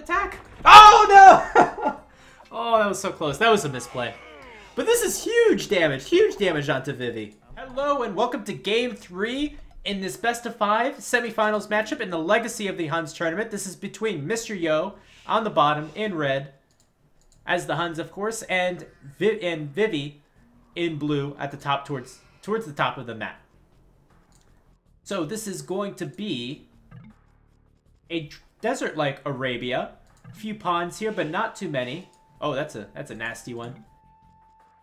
attack. Oh, no! Oh, that was so close. That was a misplay. But this is huge damage onto Vivi. Hello, and welcome to Game 3 in this best-of-5 semifinals matchup in the Legacy of the Huns tournament. This is between Mr. Yo on the bottom in red, as the Huns, of course, and Vivi in blue at the top, towards the top of the map. So this is going to be a desert like Arabia. A few pawns here, but not too many. Oh, that's a nasty one.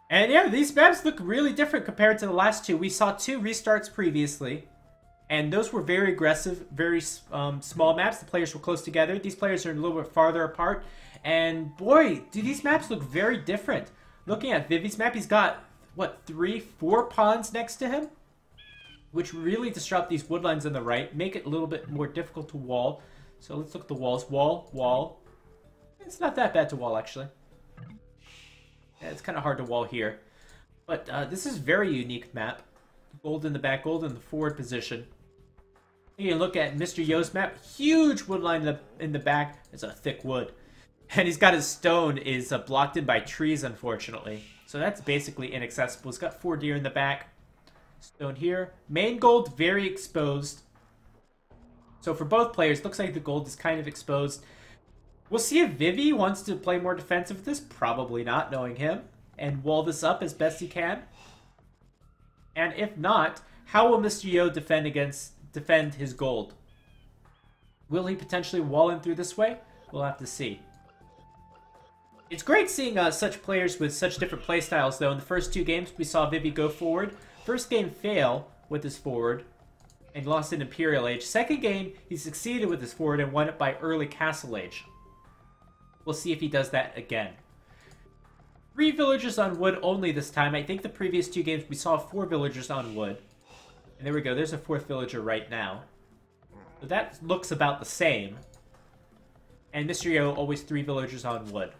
And yeah, these maps look really different compared to the last two. We saw 2 restarts previously, and those were very aggressive, very small maps. The players were close together. These players are a little bit farther apart. And boy, do these maps look very different. Looking at Vivi's map, he's got, what, 3, 4 pawns next to him? Which really disrupt these woodlines on the right, make it a little bit more difficult to wall. So let's look at the walls. Wall, wall. It's not that bad to wall, actually. Yeah, it's kind of hard to wall here. But this is a very unique map. Gold in the back, gold in the forward position. You can look at Mr. Yo's map. Huge woodline in the back. It's a thick wood. And he's got his stone is blocked in by trees, unfortunately. So that's basically inaccessible. He's got 4 deer in the back. Stone here. Main gold, very exposed. So for both players, looks like the gold is kind of exposed. We'll see if Vivi wants to play more defensive with this. Probably not, knowing him. And wall this up as best he can. And if not, how will Mr. Yo defend his gold? Will he potentially wall in through this way? We'll have to see. It's great seeing such players with such different playstyles, though. In the first 2 games, we saw Vivi go forward. First game, fail with his forward and lost in Imperial Age. Second game, he succeeded with his forward and won it by early Castle Age. We'll see if he does that again. 3 villagers on wood only this time. I think the previous 2 games we saw 4 villagers on wood. And there we go. There's a 4th villager right now. So that looks about the same. And Mr. Yo, always 3 villagers on wood.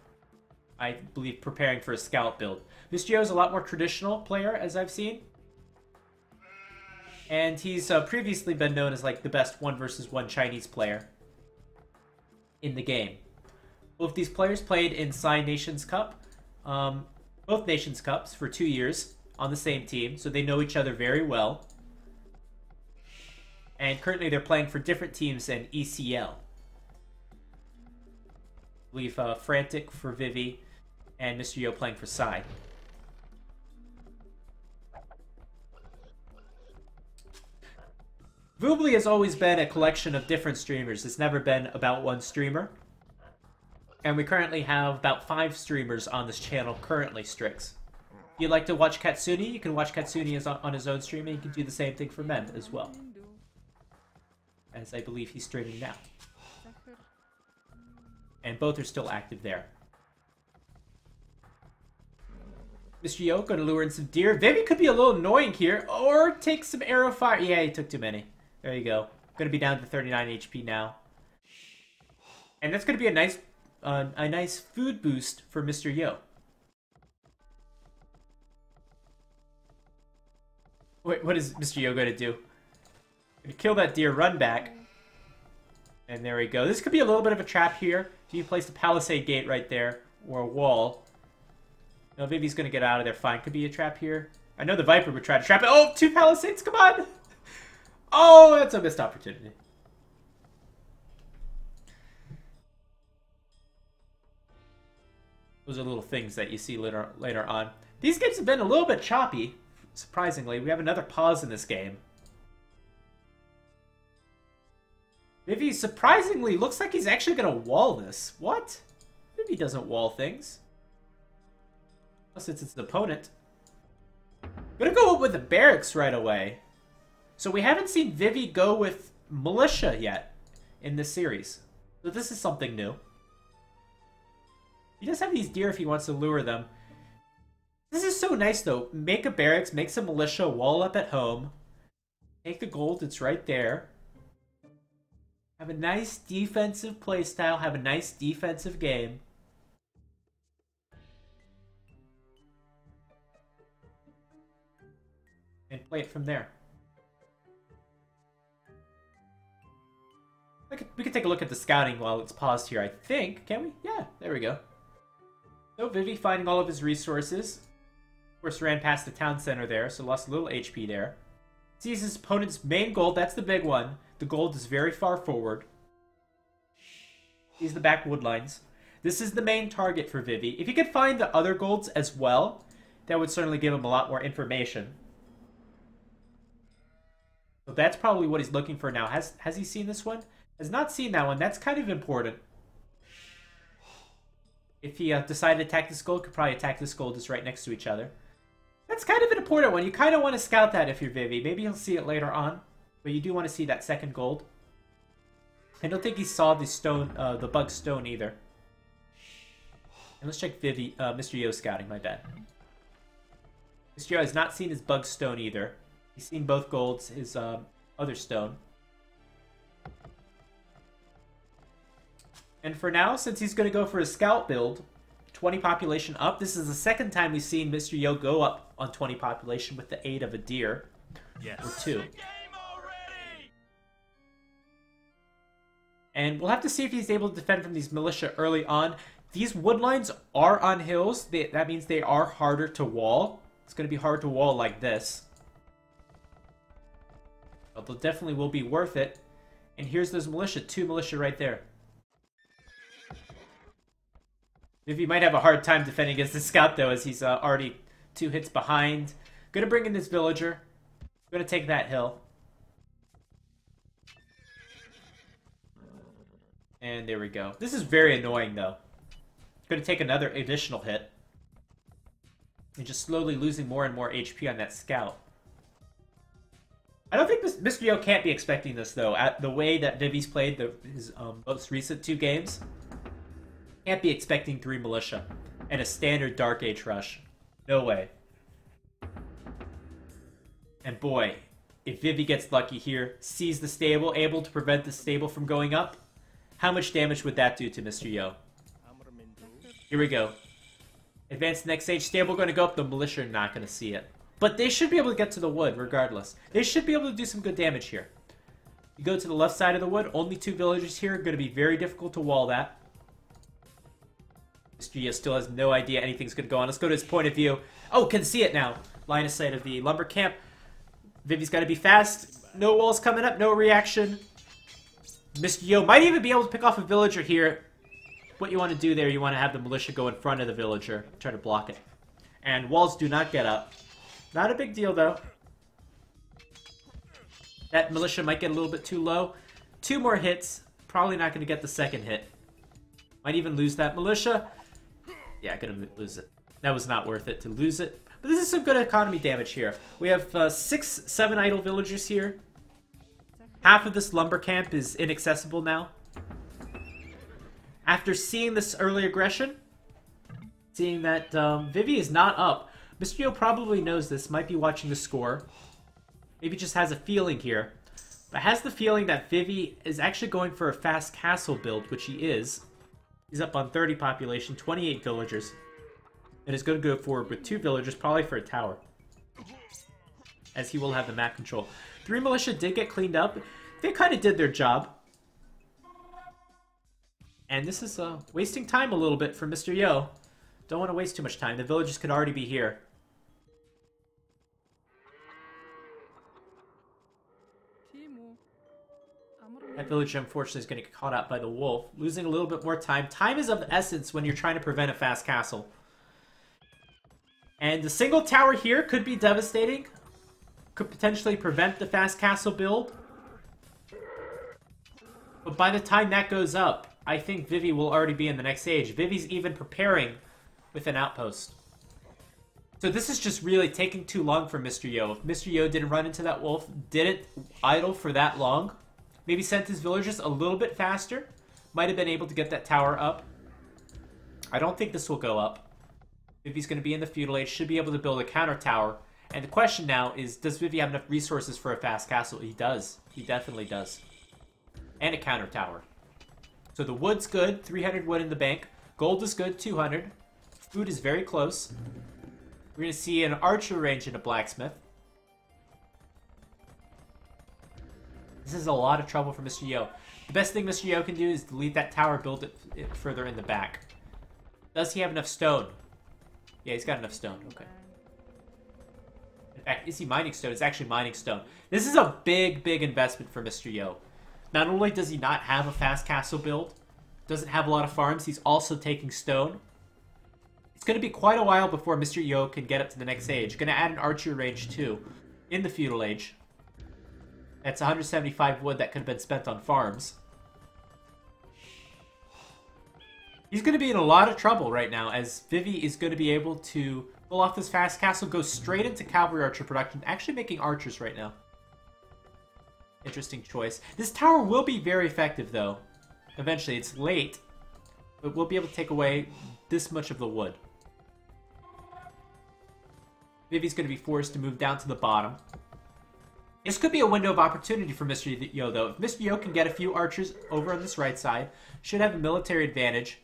I believe preparing for a scout build. Mr. Yo is a lot more traditional player, as I've seen. And he's previously been known as like the best 1 versus 1 Chinese player in the game. Both these players played in Psy Nations Cup, both Nations Cups for 2 years on the same team, so they know each other very well. And currently they're playing for different teams in ECL. I believe Frantic for Vivi and Mr. Yo playing for Psy. Voobly has always been a collection of different streamers. It's never been about 1 streamer. And we currently have about 5 streamers on this channel currently, Strix. If you'd like to watch Katsuni, you can watch Katsuni on his own stream, and you can do the same thing for men as well. As I believe he's streaming now. And both are still active there. Mr. Yo going to lure in some deer. Vivi could be a little annoying here, or take some arrow fire. Yeah, he took too many. There you go. Going to be down to 39 HP now. And that's going to be a nice food boost for Mr. Yo. Wait, what is Mr. Yo going to do? Going to kill that deer, run back. And there we go. This could be a little bit of a trap here. If you place a palisade gate right there, or a wall. No, Vivi's going to get out of there fine. Could be a trap here. I know the Viper would try to trap it. Oh, 2 palisades, come on! Oh, that's a missed opportunity. Those are little things that you see later on. These games have been a little bit choppy, surprisingly. We have another pause in this game. Vivi surprisingly looks like he's actually going to wall this. What? Vivi doesn't wall things. Since it's the opponent. Gonna go with the barracks right away. So we haven't seen Vivi go with militia yet in this series. So this is something new. He does have these deer if he wants to lure them. This is so nice though. Make a barracks, make some militia, wall up at home. Take the gold, it's right there. Have a nice defensive playstyle, have a nice defensive game. And play it from there. We could take a look at the scouting while it's paused here, I think. Can we? Yeah, there we go. So Vivi finding all of his resources. Of course, ran past the town center there, so lost a little HP there. Sees his opponent's main gold. That's the big one. The gold is very far forward. Sees the back wood lines. This is the main target for Vivi. If he could find the other golds as well, that would certainly give him a lot more information. So that's probably what he's looking for now. Has he seen this one? Has not seen that one. That's kind of important. If he decided to attack this gold, could probably attack this gold just right next to each other. That's kind of an important one. You kind of want to scout that if you're Vivi. Maybe he'll see it later on. But you do want to see that second gold. I don't think he saw the stone, the bug stone either. And let's check Vivi, Mr. Yo scouting, my bad. Mr. Yo has not seen his bug stone either. He's seen both golds, his other stone. And for now, since he's going to go for a scout build, 20 population up. This is the second time we've seen Mr. Yo go up on 20 population with the aid of a deer. Yes. Or two. And we'll have to see if he's able to defend from these militia early on. These woodlines are on hills. That means they are harder to wall. It's going to be hard to wall like this. But they definitely will be worth it. And here's those militia. 2 militia right there. Vivi might have a hard time defending against the scout, though, as he's already 2 hits behind. Gonna bring in this villager. Gonna take that hill. And there we go. This is very annoying, though. Gonna take another additional hit. And just slowly losing more and more HP on that scout. I don't think Mr. Yo can't be expecting this, though. At the way that Vivi's played his most recent 2 games. Can't be expecting 3 militia. And a standard Dark Age rush. No way. And boy, if Vivi gets lucky here, sees the stable, able to prevent the stable from going up, how much damage would that do to Mr. Yo? Here we go. Advance the next stage. Stable going to go up. The militia are not going to see it. But they should be able to get to the wood regardless. They should be able to do some good damage here. You go to the left side of the wood. Only 2 villagers here. Going to be very difficult to wall that. Mr. Yo still has no idea anything's going to go on. Let's go to his point of view. Oh, can see it now. Line of sight of the lumber camp. Vivi's got to be fast. No walls coming up. No reaction. Mr. Yo might even be able to pick off a villager here. What you want to do there, you want to have the militia go in front of the villager. Try to block it. And walls do not get up. Not a big deal, though. That militia might get a little bit too low. 2 more hits. Probably not going to get the second hit. Might even lose that militia. Yeah, gonna lose it. That was not worth it to lose it. But this is some good economy damage here. We have 6, 7 idle villagers here. Half of this lumber camp is inaccessible now. After seeing this early aggression, seeing that Vivi is not up, Mr. Yo probably knows this, might be watching the score. Maybe just has a feeling here. But has the feeling that Vivi is actually going for a fast castle build, which he is. He's up on 30 population, 28 villagers. And is going to go forward with 2 villagers, probably for a tower. As he will have the map control. 3 militia did get cleaned up. They kind of did their job. And this is wasting time a little bit for Mr. Yo. Don't want to waste too much time. The villagers could already be here. That villager, unfortunately, is going to get caught out by the wolf. Losing a little bit more time. Time is of the essence when you're trying to prevent a fast castle. And the single tower here could be devastating. Could potentially prevent the fast castle build. But by the time that goes up, I think Vivi will already be in the next stage. Vivi's even preparing with an outpost. So this is just really taking too long for Mr. Yo. If Mr. Yo didn't run into that wolf, didn't idle for that long, maybe sent his villagers a little bit faster, might have been able to get that tower up. I don't think this will go up. Vivi's going to be in the feudal age, should be able to build a counter tower. And the question now is, does Vivi have enough resources for a fast castle? He does. He definitely does. And a counter tower. So the wood's good, 300 wood in the bank. Gold is good, 200. Food is very close. We're going to see an archer range and a blacksmith. This is a lot of trouble for Mr. Yo. The best thing Mr. Yo can do is delete that tower, build it further in the back. Does he have enough stone? Yeah, he's got enough stone. Okay. In fact, is he mining stone? It's actually mining stone. This is a big, big investment for Mr. Yo. Not only does he not have a fast castle build, doesn't have a lot of farms, he's also taking stone. It's going to be quite a while before Mr. Yo can get up to the next age. Going to add an archer range too in the feudal age. That's 175 wood that could have been spent on farms. He's going to be in a lot of trouble right now, as Vivi is going to be able to pull off this fast castle, go straight into cavalry archer production, actually making archers right now. Interesting choice. This tower will be very effective, though. Eventually, it's late, but we'll be able to take away this much of the wood. Vivi's going to be forced to move down to the bottom. This could be a window of opportunity for Mr. Yo, though. If Mr. Yo can get a few archers over on this right side, should have a military advantage,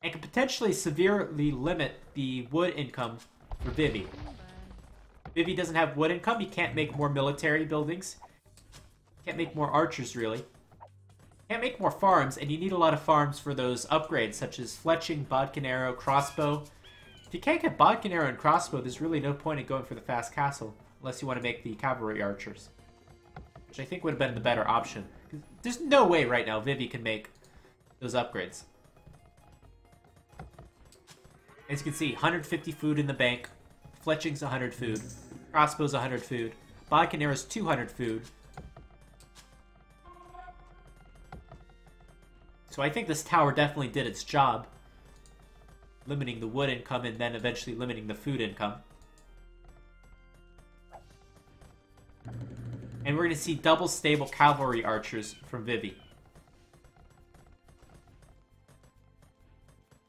and can potentially severely limit the wood income for Vivi. Vivi doesn't have wood income, he can't make more military buildings. Can't make more archers, really. Can't make more farms, and you need a lot of farms for those upgrades, such as fletching, bodkin arrow, crossbow. If you can't get bodkin arrow and crossbow, there's really no point in going for the fast castle, unless you want to make the cavalry archers. Which I think would have been the better option. There's no way right now Vivi can make those upgrades. As you can see, 150 food in the bank. Fletching's 100 food. Crossbow's 100 food. Bodkin arrow's 200 food. So I think this tower definitely did its job. Limiting the wood income and then eventually limiting the food income. And we're going to see double stable cavalry archers from Vivi.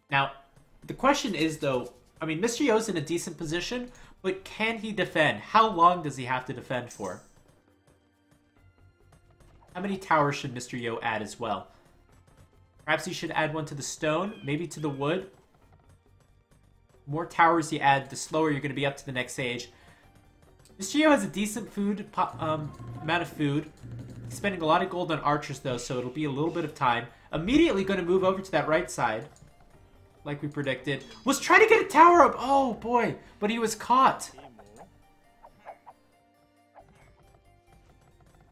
Now, the question is, though, I mean, Mr. Yo's in a decent position, but can he defend? How long does he have to defend for? How many towers should Mr. Yo add as well? Perhaps he should add one to the stone, maybe to the wood. More towers you add, the slower you're going to be up to the next age. Mr. Yo has a decent food amount of food. He's spending a lot of gold on archers, though, so it'll be a little bit of time. Immediately going to move over to that right side, like we predicted. Was trying to get a tower up. Oh, boy. But he was caught.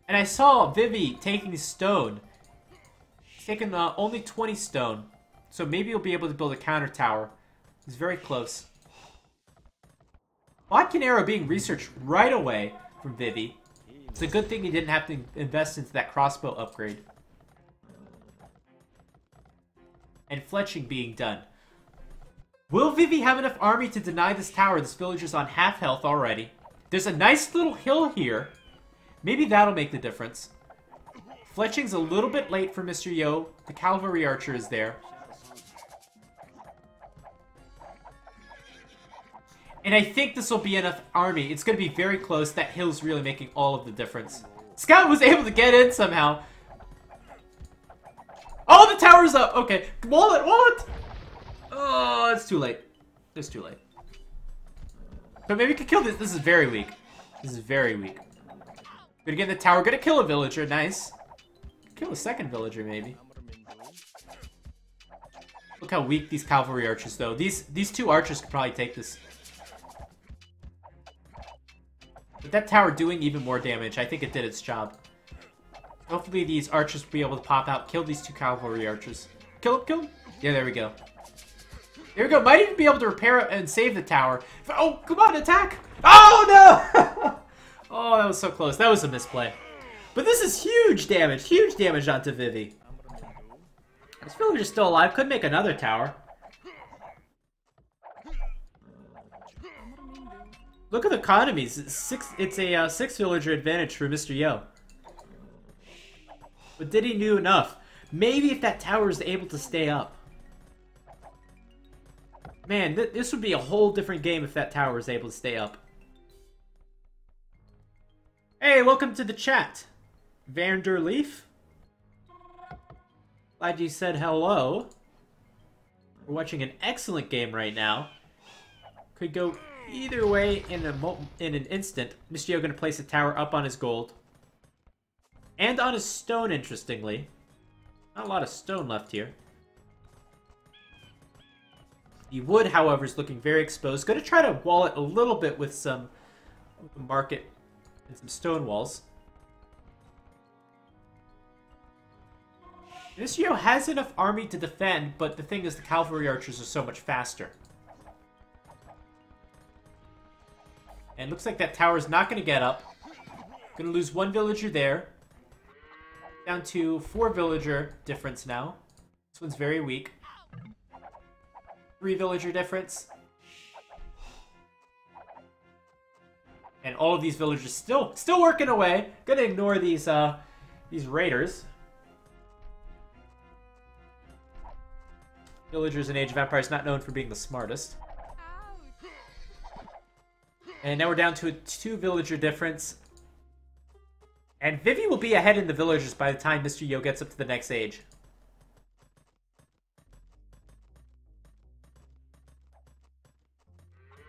And I saw Vivi taking stone. He's taken only 20 stone. So maybe he'll be able to build a counter tower. He's very close. Bodkin arrow being researched right away from Vivi. It's a good thing he didn't have to invest into that crossbow upgrade. And fletching being done. Will Vivi have enough army to deny this tower? This villager's on half health already. There's a nice little hill here. Maybe that'll make the difference. Fletching's a little bit late for Mr. Yo. The cavalry archer is there. And I think this will be enough army. It's going to be very close. That hill's really making all of the difference. Scout was able to get in somehow. Oh, the tower's up. Okay. Wall it, wall it. Oh, it's too late. It's too late. But maybe we could kill this. This is very weak. This is very weak. Gonna get in the tower. Gonna kill a villager. Nice. Kill a second villager, maybe. Look how weak these cavalry archers, though. These two archers could probably take this. With that tower doing even more damage, I think it did its job. Hopefully these archers will be able to pop out, kill these two cavalry archers. Kill him, kill him. Yeah, there we go. There we go. Might even be able to repair it and save the tower. Oh, come on, attack! Oh, no! Oh, that was so close. That was a misplay. But this is huge damage onto Vivi. This villager's still alive. Could make another tower. Look at the economies. It's a 6 villager advantage for Mr. Yo. But did he do enough? Maybe if that tower is able to stay up. Man, this would be a whole different game if that tower is able to stay up. Hey, welcome to the chat. Vanderleaf. Glad you said hello. We're watching an excellent game right now. Could go either way in an instant. Mr. Yo gonna place a tower up on his gold. And on his stone, interestingly. Not a lot of stone left here. The wood, however, is looking very exposed. Going to try to wall it a little bit with some market and some stone walls. Mr. has enough army to defend, but the thing is the cavalry archers are so much faster. And looks like that tower is not going to get up. Going to lose 1 villager there. Down to 4 villager difference now. This one's very weak. 3 villager difference. And all of these villagers still working away. Gonna ignore these raiders. Villagers in Age of Empires not known for being the smartest. And now we're down to a 2 villager difference. And Vivi will be ahead in the villagers by the time Mr. Yo gets up to the next age.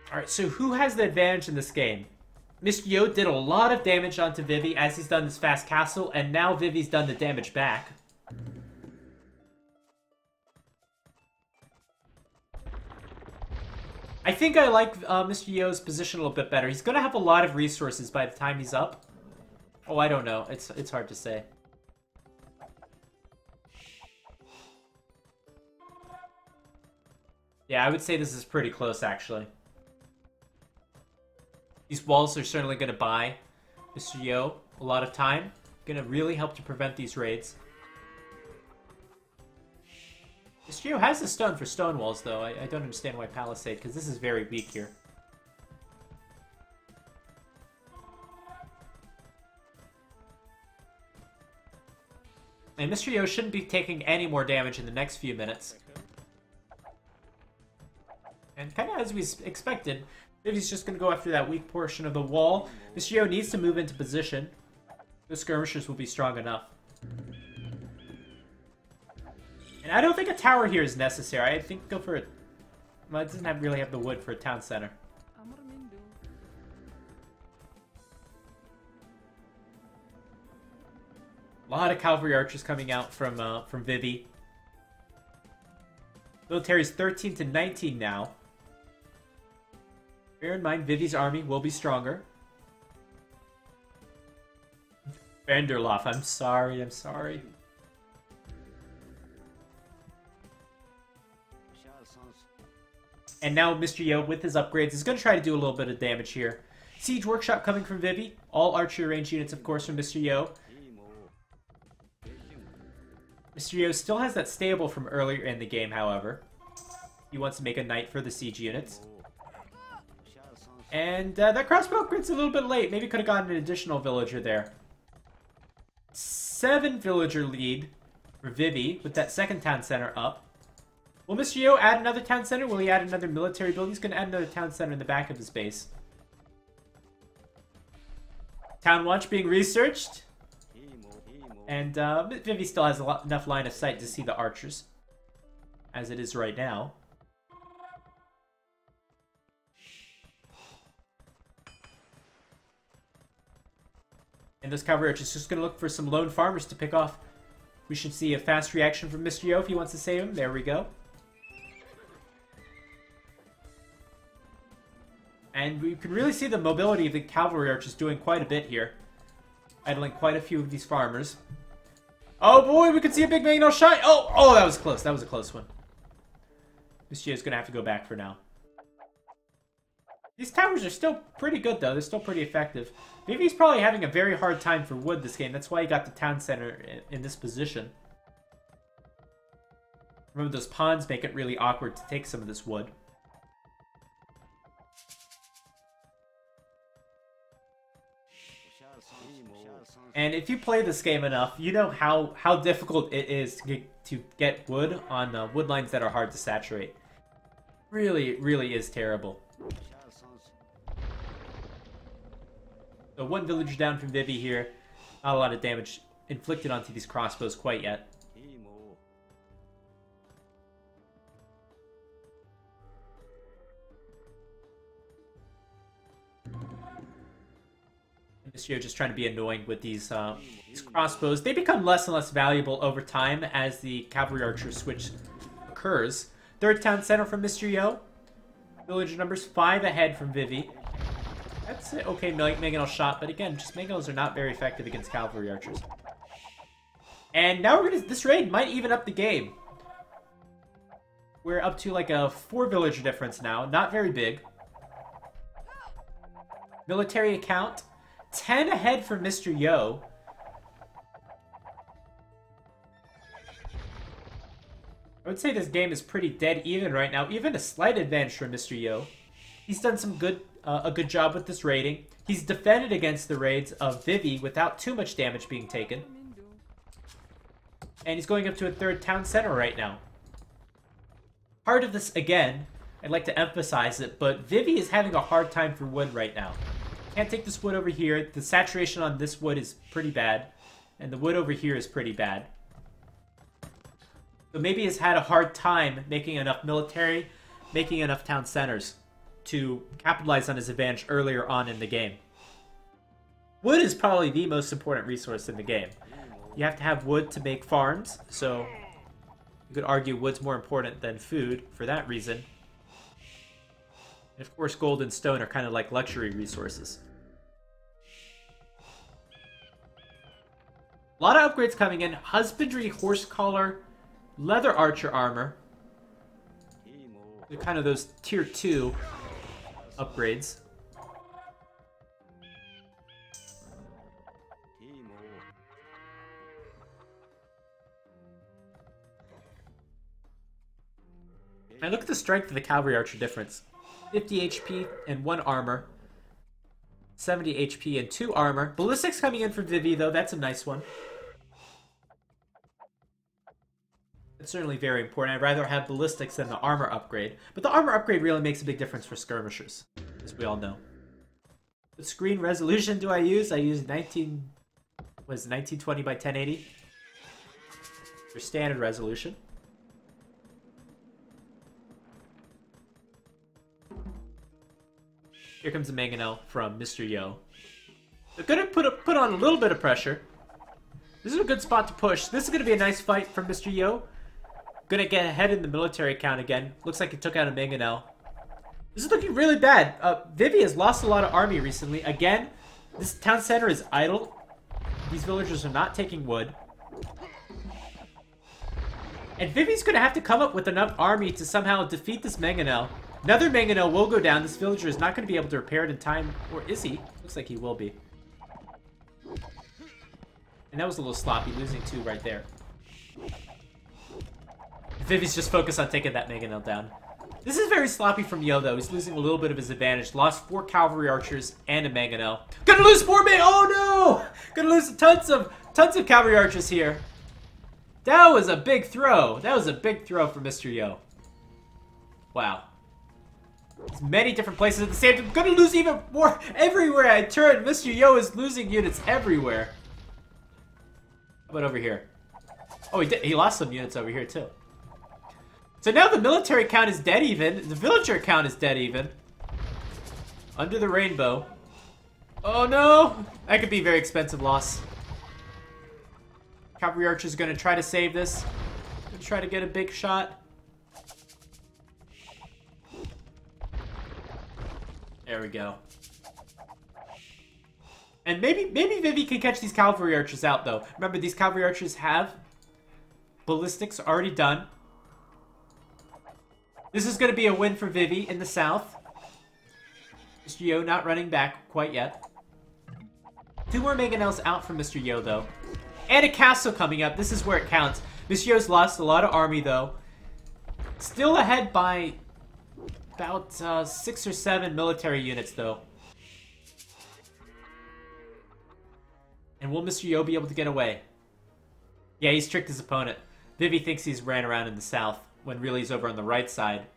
Alright, so who has the advantage in this game? Mr. Yo did a lot of damage onto Vivi as he's done this fast castle, and now Vivi's done the damage back. I think I like Mr. Yo's position a little bit better. He's going to have a lot of resources by the time he's up. Oh, I don't know. It's hard to say. Yeah, I would say this is pretty close, actually. These walls are certainly going to buy Mr. Yo a lot of time. Going to really help to prevent these raids. Mr. Yo has the stone for stone walls, though. I don't understand why Palisade, because this is very weak here. And Mr. Yo shouldn't be taking any more damage in the next few minutes. And kind of as we expected, Vivi's just going to go after that weak portion of the wall. Mr. Yo needs to move into position. The skirmishers will be strong enough. And I don't think a tower here is necessary. I think go for it. Well, it doesn't really have the wood for a town center. A lot of cavalry archers coming out from Vivi. Military's 13 to 19 now. Bear in mind, Vivi's army will be stronger. Vanderlof, I'm sorry. And now Mr. Yo, with his upgrades, is going to try to do a little bit of damage here. Siege Workshop coming from Vivi. All archer range units, of course, from Mr. Yo. Mr. Yo still has that stable from earlier in the game, however. He wants to make a knight for the siege units. And that crossbow upgrade's a little bit late. Maybe could have gotten an additional villager there. 7 villager lead for Vivi with that second town center up. Will Mr. Yo add another town center? Will he add another military building? He's going to add another town center in the back of his base. Town watch being researched. And Vivi still has enough line of sight to see the archers. As it is right now. And this cavalry archer is just going to look for some lone farmers to pick off. We should see a fast reaction from Mr. Yo if he wants to save him. There we go. And we can really see the mobility of the cavalry archers doing quite a bit here. Idling quite a few of these farmers. Oh boy, we can see a big Magno shine! Oh, that was close. That was a close one. Mr. Yo's going to have to go back for now. These towers are still pretty good, though. They're still pretty effective. Maybe he's probably having a very hard time for wood this game. That's why he got the town center in this position. Remember, those ponds make it really awkward to take some of this wood. And if you play this game enough, you know how difficult it is to get wood on wood lines that are hard to saturate. Really, really is terrible. So 1 villager down from Vivi here. Not a lot of damage inflicted onto these crossbows quite yet. Mr. Yo just trying to be annoying with these crossbows. They become less and less valuable over time as the cavalry archer switch occurs. Third town center from Mr. Yo. Village numbers 5 ahead from Vivi. That's an okay mangonel shot, but again, just mangonels are not very effective against cavalry archers. And now this raid might even up the game. We're up to like a 4 villager difference now, not very big. Military account, 10 ahead for Mr. Yo. I would say this game is pretty dead even right now, even a slight advantage for Mr. Yo. He's done some a good job with this raiding. He's defended against the raids of Vivi without too much damage being taken. And he's going up to a 3rd town center right now. Part of this, again, I'd like to emphasize it, but Vivi is having a hard time for wood right now. Can't take this wood over here. The saturation on this wood is pretty bad. And the wood over here is pretty bad. So maybe he's had a hard time making enough military, making enough town centers to capitalize on his advantage earlier on in the game. Wood is probably the most important resource in the game. You have to have wood to make farms, so you could argue wood's more important than food for that reason. And of course, gold and stone are kind of like luxury resources. A lot of upgrades coming in. Husbandry, horse collar, leather archer armor. They're kind of those tier 2 upgrades. And look at the strength of the cavalry archer difference. 50 HP and 1 armor. 70 HP and 2 armor. Ballistics coming in for Vivi, though. That's a nice one. It's certainly very important. I'd rather have ballistics than the armor upgrade. But the armor upgrade really makes a big difference for skirmishers, as we all know. What screen resolution do I use? I use 1920 by 1080. For standard resolution. Here comes a mangonel from Mr. Yo. They're gonna put on a little bit of pressure. This is a good spot to push. This is gonna be a nice fight from Mr. Yo. Gonna get ahead in the military count again. Looks like he took out a mangonel. This is looking really bad. Vivi has lost a lot of army recently. Again, this town center is idle. These villagers are not taking wood. And Vivi's gonna have to come up with enough army to somehow defeat this mangonel. Another mangonel will go down. This villager is not going to be able to repair it in time. Or is he? Looks like he will be. And that was a little sloppy, losing 2 right there. Vivi's just focused on taking that mangonel down. This is very sloppy from Yo, though. He's losing a little bit of his advantage. Lost 4 cavalry archers and a mangonel. Gonna lose 4 men! Oh no! Gonna lose tons of cavalry archers here. That was a big throw. That was a big throw for Mr. Yo. Wow. There's many different places at the same time. I'm gonna lose even more everywhere I turn. Mr. Yo is losing units everywhere. How about over here? Oh, he lost some units over here too. So now the military count is dead even. The villager count is dead even. Under the rainbow. Oh no! That could be a very expensive loss. Cavalry archer's gonna try to save this. Gonna try to get a big shot. There we go. And maybe Vivi can catch these cavalry archers out, though. Remember, these cavalry archers have ballistics already done. This is going to be a win for Vivi in the south. Mr. Yo not running back quite yet. 2 more mangonels out from Mr. Yo, though. And a castle coming up. This is where it counts. Mr. Yo's lost a lot of army, though. Still ahead by about 6 or 7 military units, though. And will Mr. Yo be able to get away? Yeah, he's tricked his opponent. Vivi thinks he's ran around in the south, when really he's over on the right side.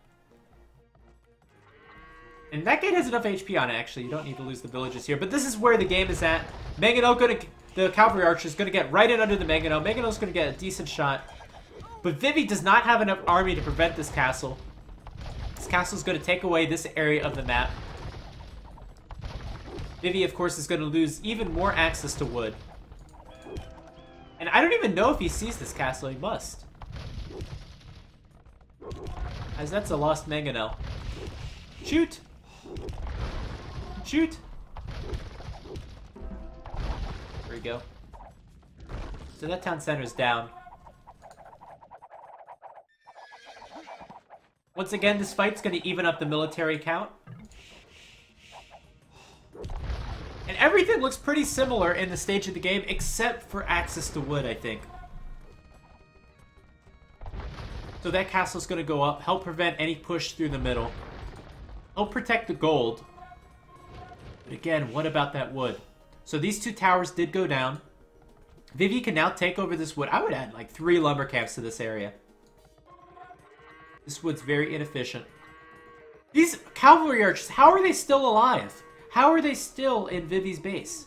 And that gate has enough HP on it, actually. You don't need to lose the villages here. But this is where the game is at. The cavalry archer is going to get right in under the mangonel. Mangonel's going to get a decent shot. But Vivi does not have enough army to prevent this castle. This castle is going to take away this area of the map. Vivi, of course, is going to lose even more access to wood. And I don't even know if he sees this castle. He must. As that's a lost mangonel. Shoot! Shoot! There we go. So that town center is down. Once again, this fight's going to even up the military count. And everything looks pretty similar in the stage of the game, except for access to wood, I think. So that castle's going to go up, help prevent any push through the middle. Help protect the gold. But again, what about that wood? So these two towers did go down. Vivi can now take over this wood. I would add like 3 lumber camps to this area. This wood's very inefficient. These cavalry archers, how are they still alive? How are they still in Vivi's base?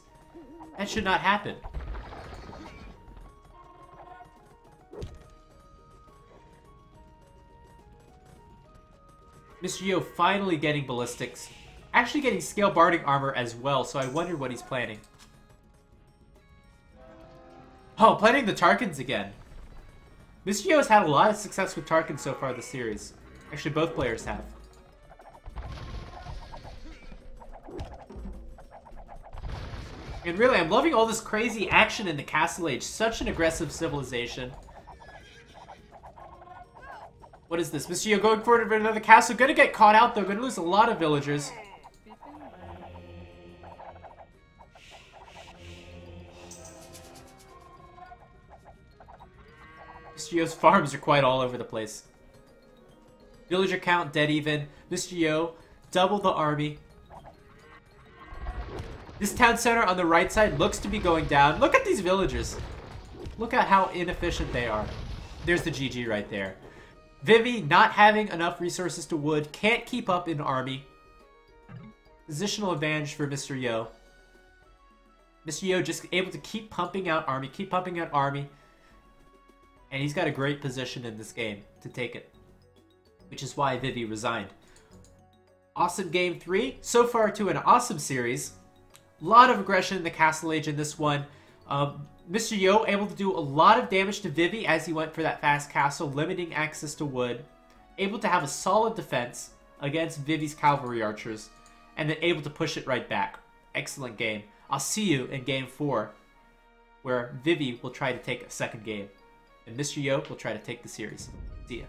That should not happen. Mr. Yo finally getting ballistics. Actually getting scale barding armor as well, so I wonder what he's planning. Oh, planning the Tarkans again. Mr. Yo has had a lot of success with Tarkans so far this series. Actually, both players have. And really, I'm loving all this crazy action in the Castle Age. Such an aggressive civilization. What is this? Mr. Yo going forward for another castle. Gonna get caught out, though. Gonna lose a lot of villagers. Mr. Yo's farms are quite all over the place. Villager count dead even. Mr. Yo, double the army. This town center on the right side looks to be going down. Look at these villagers. Look at how inefficient they are. There's the GG right there. Vivi, not having enough resources to wood, can't keep up in army. Positional advantage for Mr. Yo. Mr. Yo just able to keep pumping out army, and he's got a great position in this game to take it, which is why Vivi resigned. Awesome game 3. So far to an awesome series. A lot of aggression in the Castle Age in this one. Mr. Yo able to do a lot of damage to Vivi as he went for that fast castle, limiting access to wood. Able to have a solid defense against Vivi's cavalry archers, and then able to push it right back. Excellent game. I'll see you in game 4, where Vivi will try to take a second game, and Mr. Yo will try to take the series. See ya.